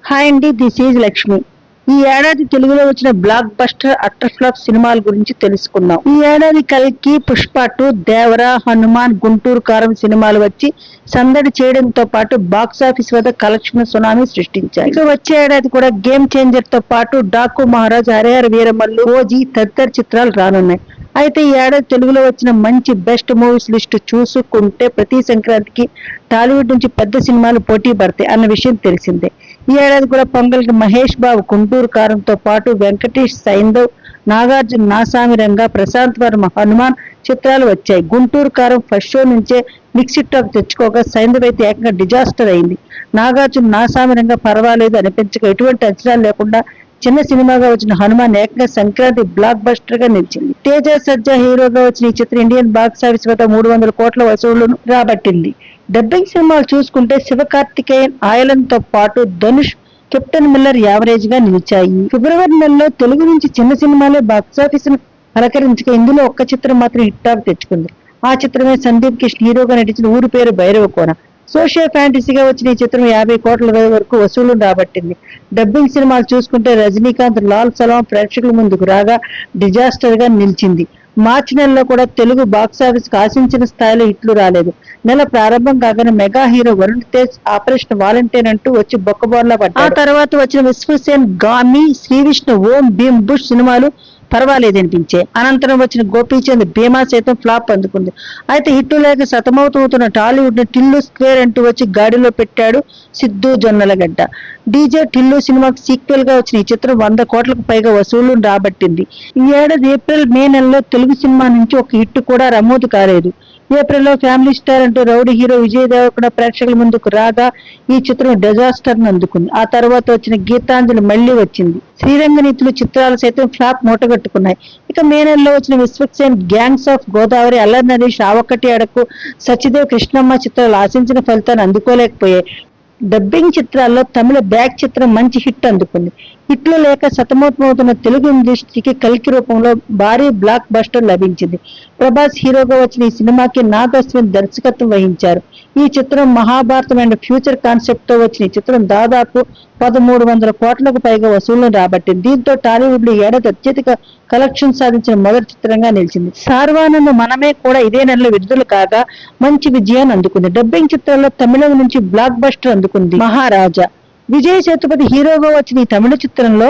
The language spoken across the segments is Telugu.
హాయ్ అండి, దిస్ ఈజ్ లక్ష్మి. ఈ ఏడాది తెలుగులో వచ్చిన బ్లాక్ బస్టర్ అట్టర్ ఫ్లాప్ సినిమాల గురించి తెలుసుకుందాం. ఈ ఏడాది కల్కి, పుష్ప 2, దేవర, హనుమాన్, గుంటూరు కారం సినిమాలు వచ్చి సందడి చేయడంతో పాటు బాక్సాఫీస్ వద్ద కలెక్షన్ సునామీ సృష్టించాయి. ఇక వచ్చే ఏడాది కూడా గేమ్ చేంజర్ తో పాటు డాకు మహారాజ్, హరిహర వీరమల్లు, ఓజీ తదితర చిత్రాలు రానున్నాయి. అయితే ఈ ఏడాది తెలుగులో వచ్చిన మంచి బెస్ట్ మూవీస్ లిస్టు చూసుకుంటే ప్రతి సంక్రాంతికి టాలీవుడ్ నుంచి పెద్ద సినిమాలు పోటీ పడతాయి అన్న విషయం తెలిసిందే. ఈ ఏడాది కూడా పొంగల్కి మహేష్ బాబు గుంటూరు కారంతో పాటు వెంకటేష్, సైంధవ్, నాగార్జున నాసామి రంగా, ప్రశాంత్ వర్మ హనుమాన్ చిత్రాలు వచ్చాయి. గుంటూరు కారం ఫస్ట్ షో నుంచే మిక్స్డ్ టాక్ తెచ్చుకోగా సైంధవ్ అయితే ఏకంగా డిజాస్టర్ అయింది. నాగార్జున నాసామి రంగా పర్వాలేదు అనిపించక ఎటువంటి అంచనాలు లేకుండా చిన్న సినిమాగా వచ్చిన హనుమాన్ ఏకంగా సంక్రాంతి బ్లాక్ బస్టర్ గా నిలిచింది. తేజ సజ్జా హీరోగా వచ్చిన ఈ చిత్రం ఇండియన్ బాక్స్ ఆఫీస్ వద్ద 300 కోట్ల వసూళ్లను రాబట్టింది. డబ్బింగ్ సినిమాలు చూసుకుంటే శివకార్తికేయన్, ఆయలన్ తో పాటు ధనుష్, కెప్టెన్ మిల్లర్ యావరేజ్ గా నిలిచాయి. ఫిబ్రవరి నెలలో తెలుగు నుంచి చిన్న సినిమాలే బాక్సాఫీస్ ను అలకరించగా ఇందులో ఒక్క చిత్రం మాత్రం హిట్ టాక్ తెచ్చుకుంది. ఆ చిత్రమే సందీప్ కిషన్ హీరోగా నటించిన ఊరి పేరు భైరవ కోన. సోషల్ ఫ్యాంటసీగా వచ్చిన ఈ చిత్రం 50 కోట్ల వరకు వసూలు రాబట్టింది. డబ్బింగ్ సినిమాలు చూసుకుంటే రజనీకాంత్, లాల్ సలాం ప్రేక్షకుల ముందుకు రాగా డిజాస్టర్ గా నిలిచింది. మార్చి నెలలో కూడా తెలుగు బాక్సాఫీస్ కు ఆశించిన స్థాయిలో హిట్లు రాలేదు. నెల ప్రారంభం కాగానే mega hero Varun Tej operation volunteer అంటూ వచ్చి బొక్కబోర్లా పడ్డాడు. ఆ తర్వాత వచ్చిన విశ్వసేన్, గామి, శ్రీవిష్ణు, ఓం భీమ్ బుష్ సినిమాలు పర్వాలేదనిపించాయి. అనంతరం వచ్చిన గోపీచంద్, భీమా సైతం ఫ్లాప్ అందుకుంది. అయితే హిట్లు లేక సతమవుతున్న టాలీవుడ్ ని టిల్లు స్క్వేర్ అంటూ వచ్చి గాడిలో పెట్టాడు సిద్ధు జొన్నలగడ్డ. డీజే టిల్లు సినిమాకు సీక్వెల్ గా వచ్చిన ఈ చిత్రం 100 కోట్లకు పైగా వసూళ్లు రాబట్టింది. ఈ ఏడాది ఏప్రిల్, మే నెలలో తెలుగు సినిమా నుంచి ఒక హిట్ కూడా నమోదు కాలేదు. ఏప్రిల్లో ఫ్యామిలీ స్టార్ అంటూ రౌడీ హీరో విజయ్ దేవరకొండ ప్రేక్షకుల ముందుకు రాగా ఈ చిత్రం డిజాస్టర్ ను అందుకుంది. ఆ తర్వాత వచ్చిన గీతాంజలి మళ్లీ వచ్చింది. శ్రీరంగనీతులు చిత్రాలు సైతం ఫ్లాప్ మూటగట్టుకున్నాయి. ఇక మే నెలలో వచ్చిన విశ్వక్సేన్, గ్యాంగ్స్ ఆఫ్ గోదావరి, అల్లరి నరేష్, ఆవకటి అడకు, సత్యదేవ్, కృష్ణమ్మ చిత్రాలు ఆశించిన ఫలితాన్ని అందుకోలేకపోయాయి. డబ్బింగ్ చిత్రాల్లో తమిళ బ్యాక్ చిత్రం మంచి హిట్ అందుకుంది. హిట్లు లేక సతమతమవుతున్న తెలుగు ఇండస్ట్రీకి కల్కి రూపంలో భారీ బ్లాక్ బస్టర్ లభించింది. ప్రభాస్ హీరోగా వచ్చిన ఈ సినిమాకి నాగ్ అశ్విన్ దర్శకత్వం వహించారు. ఈ చిత్రం మహాభారతం అండ్ ఫ్యూచర్ కాన్సెప్ట్ తో వచ్చిన ఈ చిత్రం దాదాపు 1300 కోట్లకు పైగా వసూళ్లను రాబట్టింది. దీంతో టాలీవుడ్ లో ఏడాది అత్యధిక కలెక్షన్ సాధించిన మొదటి చిత్రంగా నిలిచింది. సార్వానంద్ మనమే కూడా ఇదే నెలలో విడుదల కాగా మంచి విజయాన్ని అందుకుంది. డబ్బింగ్ చిత్రాల్లో తమిళం నుంచి బ్లాక్ బస్టర్ అందుకుంది మహారాజా. విజయ్ సేతుపతి హీరోగా వచ్చిన ఈ తమిళ చిత్రంలో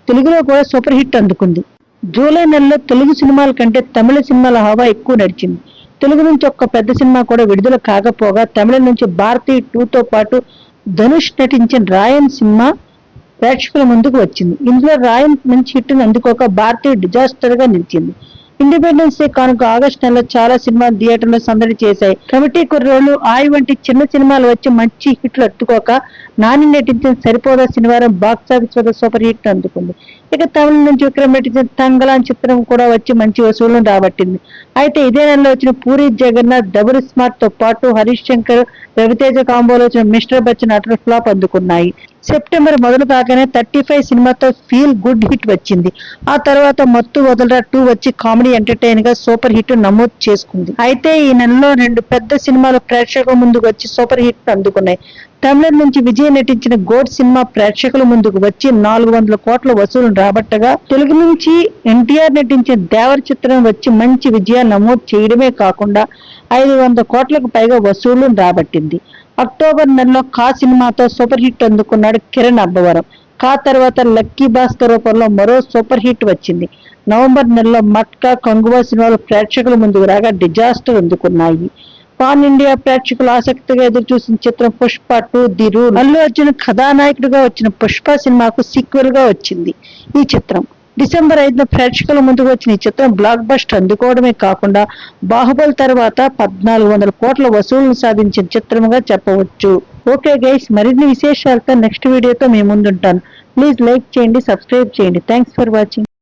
తెలుగులో కూడా సూపర్ హిట్ అందుకుంది. జూలై నెలలో తెలుగు సినిమాల కంటే తమిళ సినిమాల హవా ఎక్కువ నడిచింది. తెలుగు నుంచి ఒక్క పెద్ద సినిమా కూడా విడుదల కాకపోగా తమిళ నుంచి భారతి 2 తో పాటు ధనుష్ నటించిన రాయన్ సినిమా ప్రేక్షకుల ముందుకు వచ్చింది. ఇందులో రాయన్ మంచి హిట్ ని అందుకోక భారతి డిజాస్టర్ గా నిలిచింది. ఇండిపెండెన్స్ డే కానుక ఆగస్టు నెలలో చాలా సినిమాలు థియేటర్లో సందడి చేశాయి. కమిటీ కుర్రోళ్ళు, ఆయ్ వంటి చిన్న సినిమాలు వచ్చి మంచి హిట్లు అందుకోక నాని నటించిన సరిపోదా శనివారం బాక్సాఫీస్ వద్ద సూపర్ హిట్ అందుకుంది. ఇక తమిళ నుంచి విక్రమ్ నటించిన తంగలాన్ చిత్రం కూడా వచ్చి మంచి వసూళ్లను రాబట్టింది. అయితే ఇదే నెలలో వచ్చిన పూరి జగన్నాథ్, డబుల్ స్మార్ట్ తో పాటు హరీష్ శంకర్, రవితేజ కాంబోలో వచ్చిన మిస్టర్ బచ్చన్ అటర్ ఫ్లాప్ అందుకున్నాయి. సెప్టెంబర్ మొదలు కాగానే 35 సినిమాతో ఫీల్ గుడ్ హిట్ వచ్చింది. ఆ తర్వాత మత్తు వదలరా 2 వచ్చి కామెడీ ఎంటర్టైన్ గా సూపర్ హిట్ నమోదు చేసుకుంది. అయితే ఈ నెలలో 2 పెద్ద సినిమాలు ప్రేక్షకుల ముందుకు వచ్చి సూపర్ హిట్ అందుకున్నాయి. తమిళం నుంచి విజయ్ నటించిన గోడ్ సినిమా ప్రేక్షకుల ముందుకు వచ్చి 400 కోట్ల వసూలు రాబట్టగా తెలుగు నుంచి ఎన్టీఆర్ నటించిన దేవర చిత్రం వచ్చి మంచి విజయాన్ని నమోదు చేయడమే కాకుండా 500 కోట్లకు పైగా వసూళ్లు రాబట్టింది. అక్టోబర్ నెలలో కా సినిమాతో సూపర్ హిట్ అందుకున్నాడు కిరణ్ అబ్బవరం. కా తర్వాత లక్కీ భాస్కర్ రూపంలో మరో సూపర్ హిట్ వచ్చింది. నవంబర్ నెలలో మట్కా, కంగువా సినిమాలు ప్రేక్షకుల ముందుకు రాగా డిజాస్టర్ అందుకున్నాయి. పాన్ ఇండియా ప్రేక్షకులు ఆసక్తిగా ఎదురు చూసిన చిత్రం పుష్ప 2 ది రూల్. అల్లు అర్జున్ కథానాయకుడిగా వచ్చిన పుష్ప సినిమాకు సీక్వెల్ గా వచ్చింది ఈ చిత్రం. డిసెంబర్ 5న ప్రేక్షకుల ముందుకు వచ్చిన ఈ చిత్రం బ్లాక్ బస్టర్ అందుకోవడమే కాకుండా బాహుబలి తర్వాత 1400 కోట్ల వసూళ్లు సాధించిన చిత్రంగా చెప్పవచ్చు. ఓకే గైస్, మరిన్ని విశేషాలతో నెక్స్ట్ వీడియోతో మీ ముందుంటాను. ప్లీజ్ లైక్ చేయండి, సబ్స్క్రైబ్ చేయండి. Thanks for watching.